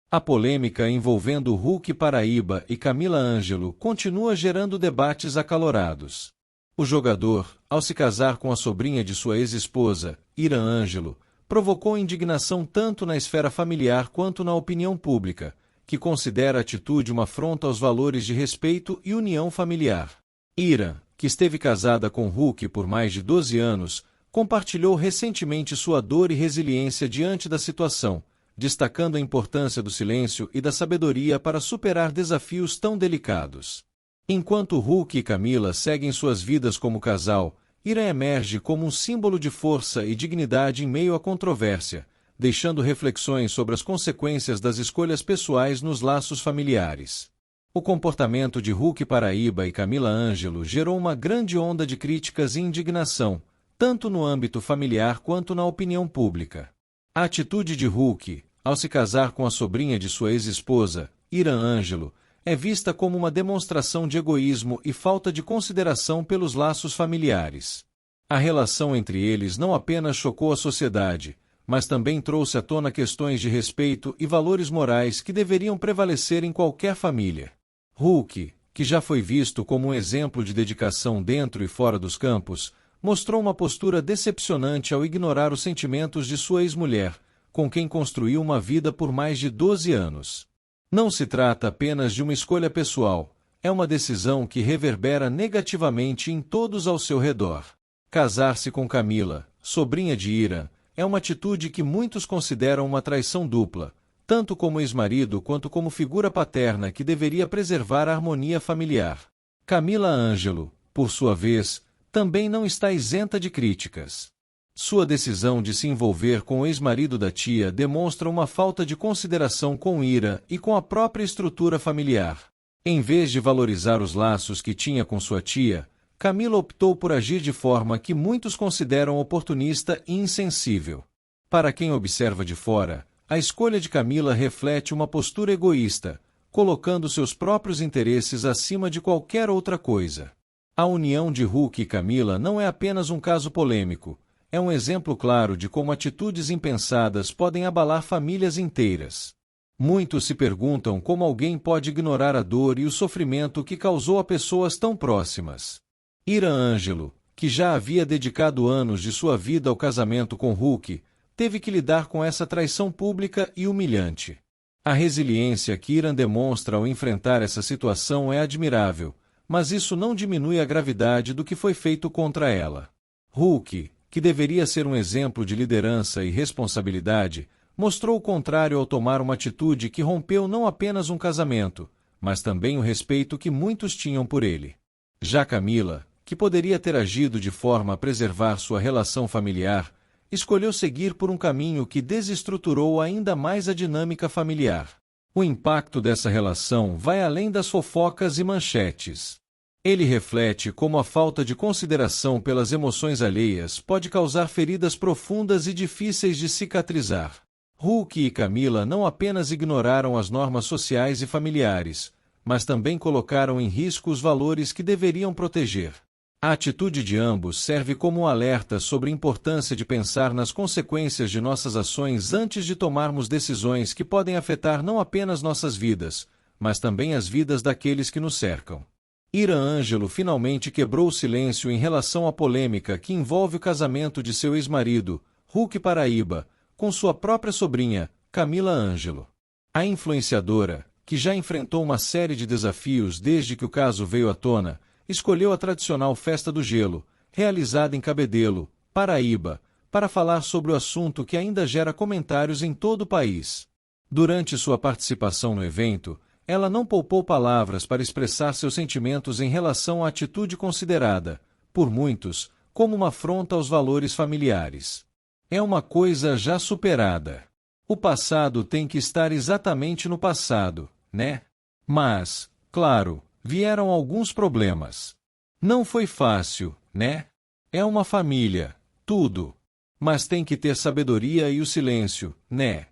A polêmica envolvendo Hulk Paraíba e Camila Ângelo continua gerando debates acalorados. O jogador, ao se casar com a sobrinha de sua ex-esposa, Ira Ângelo, provocou indignação tanto na esfera familiar quanto na opinião pública, que considera a atitude uma afronta aos valores de respeito e união familiar. Ira, que esteve casada com Hulk por mais de 12 anos, compartilhou recentemente sua dor e resiliência diante da situação, destacando a importância do silêncio e da sabedoria para superar desafios tão delicados. Enquanto Hulk e Camila seguem suas vidas como casal, Ira emerge como um símbolo de força e dignidade em meio à controvérsia, deixando reflexões sobre as consequências das escolhas pessoais nos laços familiares. O comportamento de Hulk Paraíba e Camila Ângelo gerou uma grande onda de críticas e indignação, tanto no âmbito familiar quanto na opinião pública. A atitude de Hulk, ao se casar com a sobrinha de sua ex-esposa, Ira Ângelo, é vista como uma demonstração de egoísmo e falta de consideração pelos laços familiares. A relação entre eles não apenas chocou a sociedade, mas também trouxe à tona questões de respeito e valores morais que deveriam prevalecer em qualquer família. Hulk, que já foi visto como um exemplo de dedicação dentro e fora dos campos, mostrou uma postura decepcionante ao ignorar os sentimentos de sua ex-mulher, com quem construiu uma vida por mais de 12 anos. Não se trata apenas de uma escolha pessoal, é uma decisão que reverbera negativamente em todos ao seu redor. Casar-se com Camila, sobrinha de Ira, é uma atitude que muitos consideram uma traição dupla, tanto como ex-marido quanto como figura paterna que deveria preservar a harmonia familiar. Camila Ângelo, por sua vez, também não está isenta de críticas. Sua decisão de se envolver com o ex-marido da tia demonstra uma falta de consideração com Ira e com a própria estrutura familiar. Em vez de valorizar os laços que tinha com sua tia, Camila optou por agir de forma que muitos consideram oportunista e insensível. Para quem observa de fora, a escolha de Camila reflete uma postura egoísta, colocando seus próprios interesses acima de qualquer outra coisa. A união de Hulk e Camila não é apenas um caso polêmico, é um exemplo claro de como atitudes impensadas podem abalar famílias inteiras. Muitos se perguntam como alguém pode ignorar a dor e o sofrimento que causou a pessoas tão próximas. Ira Ângelo, que já havia dedicado anos de sua vida ao casamento com Hulk, teve que lidar com essa traição pública e humilhante. A resiliência que Ira demonstra ao enfrentar essa situação é admirável, mas isso não diminui a gravidade do que foi feito contra ela. Hulk, que deveria ser um exemplo de liderança e responsabilidade, mostrou o contrário ao tomar uma atitude que rompeu não apenas um casamento, mas também o respeito que muitos tinham por ele. Já Camila, que poderia ter agido de forma a preservar sua relação familiar, escolheu seguir por um caminho que desestruturou ainda mais a dinâmica familiar. O impacto dessa relação vai além das fofocas e manchetes. Ele reflete como a falta de consideração pelas emoções alheias pode causar feridas profundas e difíceis de cicatrizar. Hulk e Camila não apenas ignoraram as normas sociais e familiares, mas também colocaram em risco os valores que deveriam proteger. A atitude de ambos serve como um alerta sobre a importância de pensar nas consequências de nossas ações antes de tomarmos decisões que podem afetar não apenas nossas vidas, mas também as vidas daqueles que nos cercam. Ira Ângelo finalmente quebrou o silêncio em relação à polêmica que envolve o casamento de seu ex-marido, Hulk Paraíba, com sua própria sobrinha, Camila Ângelo. A influenciadora, que já enfrentou uma série de desafios desde que o caso veio à tona, escolheu a tradicional Festa do Gelo, realizada em Cabedelo, Paraíba, para falar sobre o assunto que ainda gera comentários em todo o país. Durante sua participação no evento, ela não poupou palavras para expressar seus sentimentos em relação à atitude considerada, por muitos, como uma afronta aos valores familiares. É uma coisa já superada. O passado tem que estar exatamente no passado, né? Mas, claro, vieram alguns problemas. Não foi fácil, né? É uma família, tudo. Mas tem que ter sabedoria e o silêncio, né?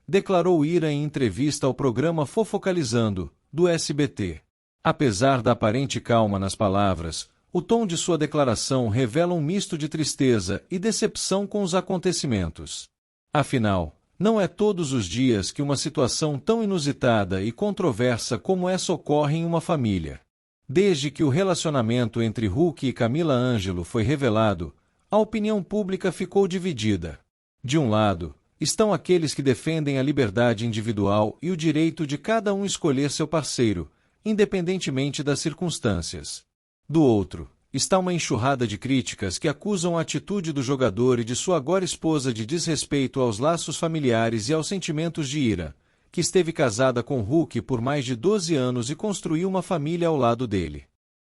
Declarou Ira em entrevista ao programa Fofocalizando, do SBT. Apesar da aparente calma nas palavras, o tom de sua declaração revela um misto de tristeza e decepção com os acontecimentos. Afinal, Não é todos os dias que uma situação tão inusitada e controversa como essa ocorre em uma família. Desde que o relacionamento entre Hulk e Camila Ângelo foi revelado, a opinião pública ficou dividida. De um lado, estão aqueles que defendem a liberdade individual e o direito de cada um escolher seu parceiro, independentemente das circunstâncias. Do outro, está uma enxurrada de críticas que acusam a atitude do jogador e de sua agora esposa de desrespeito aos laços familiares e aos sentimentos de Ira, que esteve casada com Hulk por mais de 12 anos e construiu uma família ao lado dele.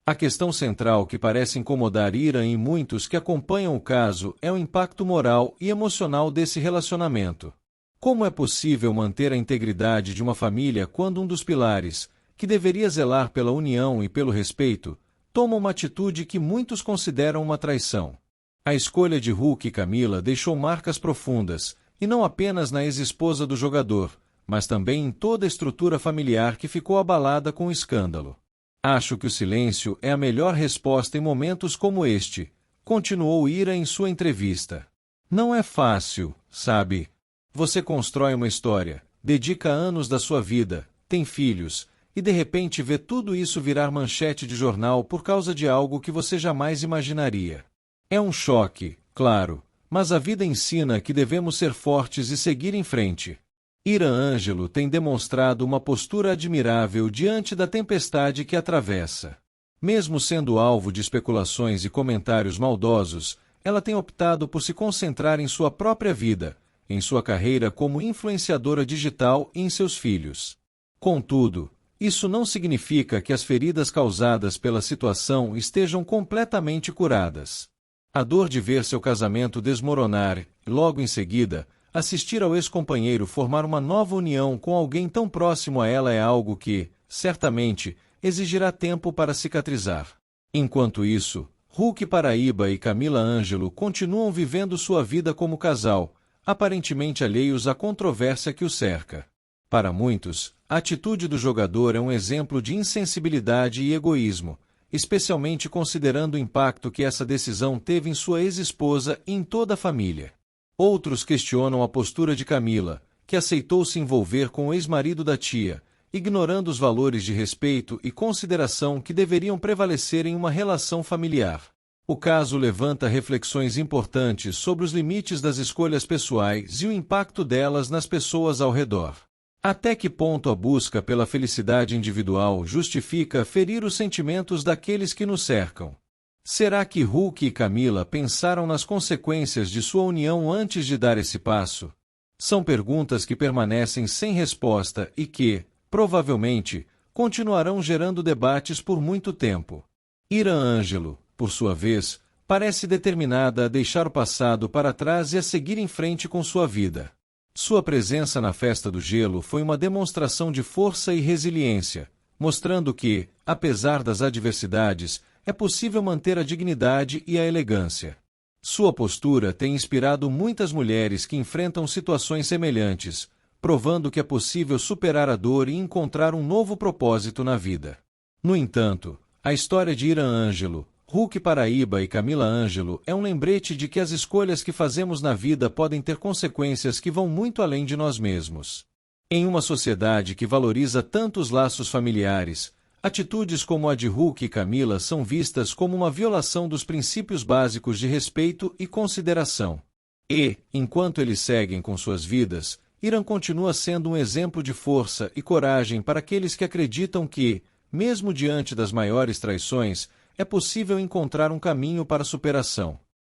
A questão central que parece incomodar Ira e muitos que acompanham o caso é o impacto moral e emocional desse relacionamento. Como é possível manter a integridade de uma família quando um dos pilares, que deveria zelar pela união e pelo respeito, toma uma atitude que muitos consideram uma traição? A escolha de Hulk e Camila deixou marcas profundas, e não apenas na ex-esposa do jogador, mas também em toda a estrutura familiar que ficou abalada com o escândalo. Acho que o silêncio é a melhor resposta em momentos como este, continuou Ira em sua entrevista. Não é fácil, sabe? Você constrói uma história, dedica anos da sua vida, tem filhos, e de repente vê tudo isso virar manchete de jornal por causa de algo que você jamais imaginaria. É um choque, claro, mas a vida ensina que devemos ser fortes e seguir em frente. Ira Ângelo tem demonstrado uma postura admirável diante da tempestade que atravessa. Mesmo sendo alvo de especulações e comentários maldosos, ela tem optado por se concentrar em sua própria vida, em sua carreira como influenciadora digital e em seus filhos. Contudo, isso não significa que as feridas causadas pela situação estejam completamente curadas. A dor de ver seu casamento desmoronar, e logo em seguida, assistir ao ex-companheiro formar uma nova união com alguém tão próximo a ela é algo que, certamente, exigirá tempo para cicatrizar. Enquanto isso, Hulk Paraíba e Camila Ângelo continuam vivendo sua vida como casal, aparentemente alheios à controvérsia que o cerca. Para muitos, a atitude do jogador é um exemplo de insensibilidade e egoísmo, especialmente considerando o impacto que essa decisão teve em sua ex-esposa e em toda a família. Outros questionam a postura de Camila, que aceitou se envolver com o ex-marido da tia, ignorando os valores de respeito e consideração que deveriam prevalecer em uma relação familiar. O caso levanta reflexões importantes sobre os limites das escolhas pessoais e o impacto delas nas pessoas ao redor. Até que ponto a busca pela felicidade individual justifica ferir os sentimentos daqueles que nos cercam? Será que Hulk e Camila pensaram nas consequências de sua união antes de dar esse passo? São perguntas que permanecem sem resposta e que, provavelmente, continuarão gerando debates por muito tempo. Ira Ângelo, por sua vez, parece determinada a deixar o passado para trás e a seguir em frente com sua vida. Sua presença na Festa do Gelo foi uma demonstração de força e resiliência, mostrando que, apesar das adversidades, é possível manter a dignidade e a elegância. Sua postura tem inspirado muitas mulheres que enfrentam situações semelhantes, provando que é possível superar a dor e encontrar um novo propósito na vida. No entanto, a história de Ira Ângelo, Hulk Paraíba e Camila Ângelo é um lembrete de que as escolhas que fazemos na vida podem ter consequências que vão muito além de nós mesmos. Em uma sociedade que valoriza tantos laços familiares, atitudes como a de Hulk e Camila são vistas como uma violação dos princípios básicos de respeito e consideração. E, enquanto eles seguem com suas vidas, Ira continua sendo um exemplo de força e coragem para aqueles que acreditam que, mesmo diante das maiores traições, é possível encontrar um caminho para a superação.